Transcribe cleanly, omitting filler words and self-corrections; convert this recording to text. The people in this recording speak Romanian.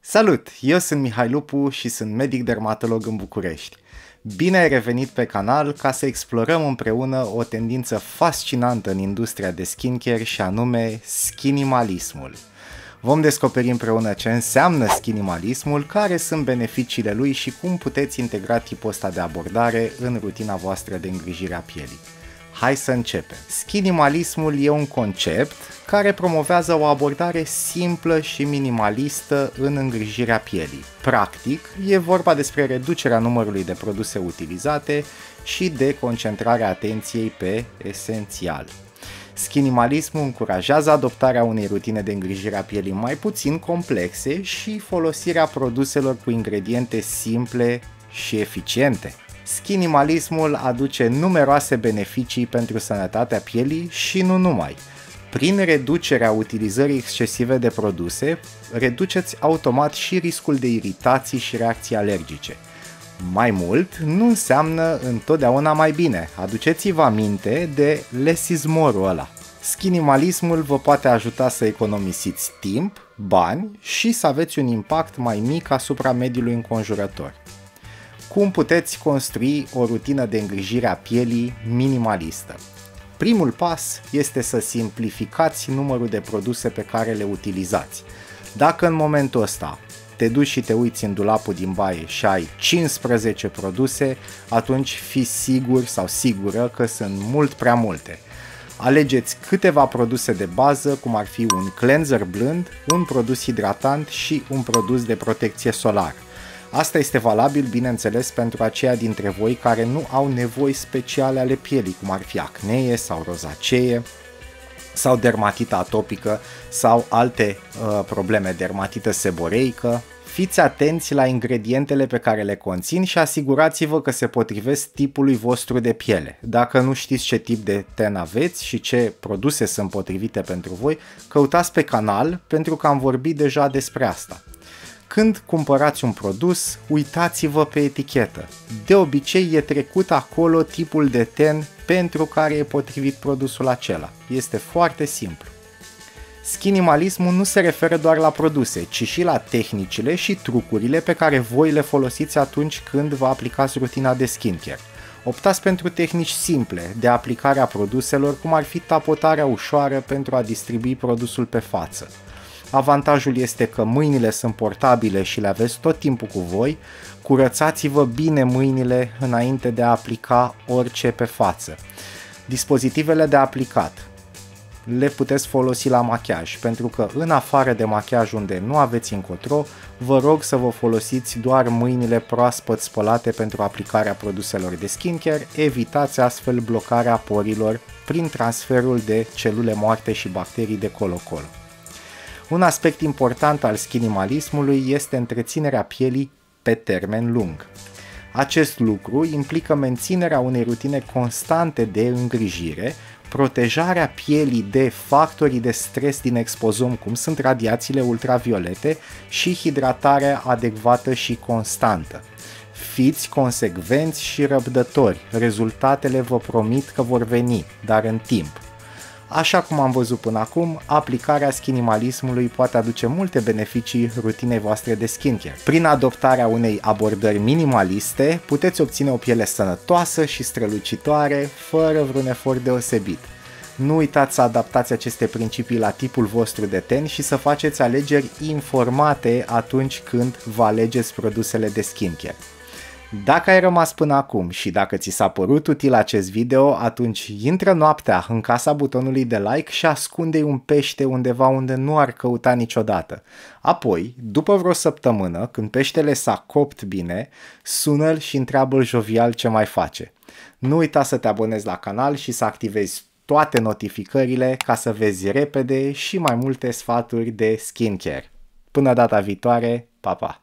Salut! Eu sunt Mihai Lupu și sunt medic dermatolog în București. Bine ai revenit pe canal ca să explorăm împreună o tendință fascinantă în industria de skincare și anume skinimalismul. Vom descoperi împreună ce înseamnă skinimalismul, care sunt beneficiile lui și cum puteți integra tipul ăsta de abordare în rutina voastră de îngrijire a pielii. Hai să începem! Skinimalismul e un concept care promovează o abordare simplă și minimalistă în îngrijirea pielii. Practic, e vorba despre reducerea numărului de produse utilizate și de concentrarea atenției pe esențial. Skinimalismul încurajează adoptarea unei rutine de îngrijire a pielii mai puțin complexe și folosirea produselor cu ingrediente simple și eficiente. Skinimalismul aduce numeroase beneficii pentru sănătatea pielii și nu numai. Prin reducerea utilizării excesive de produse, reduceți automat și riscul de iritații și reacții alergice. Mai mult, nu înseamnă întotdeauna mai bine. Aduceți-vă aminte de less is more-ul ăla. Skinimalismul vă poate ajuta să economisiți timp, bani și să aveți un impact mai mic asupra mediului înconjurător. Cum puteți construi o rutină de îngrijire a pielii minimalistă? Primul pas este să simplificați numărul de produse pe care le utilizați. Dacă în momentul ăsta te duci și te uiți în dulapul din baie și ai 15 produse, atunci fii sigur sau sigură că sunt mult prea multe. Alegeți câteva produse de bază, cum ar fi un cleanser blând, un produs hidratant și un produs de protecție solară. Asta este valabil, bineînțeles, pentru aceia dintre voi care nu au nevoi speciale ale pielii, cum ar fi acnee sau rozacee sau dermatită atopică sau alte probleme, dermatită seboreică. Fiți atenți la ingredientele pe care le conțin și asigurați-vă că se potrivesc tipului vostru de piele. Dacă nu știți ce tip de ten aveți și ce produse sunt potrivite pentru voi, căutați pe canal pentru că am vorbit deja despre asta. Când cumpărați un produs, uitați-vă pe etichetă. De obicei e trecut acolo tipul de ten pentru care e potrivit produsul acela. Este foarte simplu. Skinimalismul nu se referă doar la produse, ci și la tehnicile și trucurile pe care voi le folosiți atunci când vă aplicați rutina de skincare. Optați pentru tehnici simple de aplicare a produselor, cum ar fi tapotarea ușoară pentru a distribui produsul pe față. Avantajul este că mâinile sunt portabile și le aveți tot timpul cu voi. Curățați-vă bine mâinile înainte de a aplica orice pe față. Dispozitivele de aplicat le puteți folosi la machiaj, pentru că în afară de machiaj unde nu aveți încotro, vă rog să vă folosiți doar mâinile proaspăt spălate pentru aplicarea produselor de skincare. Evitați astfel blocarea porilor prin transferul de celule moarte și bacterii de colo-colo. Un aspect important al skinimalismului este întreținerea pielii pe termen lung. Acest lucru implică menținerea unei rutine constante de îngrijire, protejarea pielii de factorii de stres din expozom, cum sunt radiațiile ultraviolete, și hidratarea adecvată și constantă. Fiți consecvenți și răbdători, rezultatele vă promit că vor veni, dar în timp. Așa cum am văzut până acum, aplicarea skinimalismului poate aduce multe beneficii rutinei voastre de skincare. Prin adoptarea unei abordări minimaliste, puteți obține o piele sănătoasă și strălucitoare, fără vreun efort deosebit. Nu uitați să adaptați aceste principii la tipul vostru de ten și să faceți alegeri informate atunci când vă alegeți produsele de skincare. Dacă ai rămas până acum și dacă ți s-a părut util acest video, atunci intră noaptea în casa butonului de like și ascunde-i un pește undeva unde nu ar căuta niciodată. Apoi, după vreo săptămână, când peștele s-a copt bine, sună-l și întreabă-l jovial ce mai face. Nu uita să te abonezi la canal și să activezi toate notificările ca să vezi repede și mai multe sfaturi de skincare. Până data viitoare, pa, pa!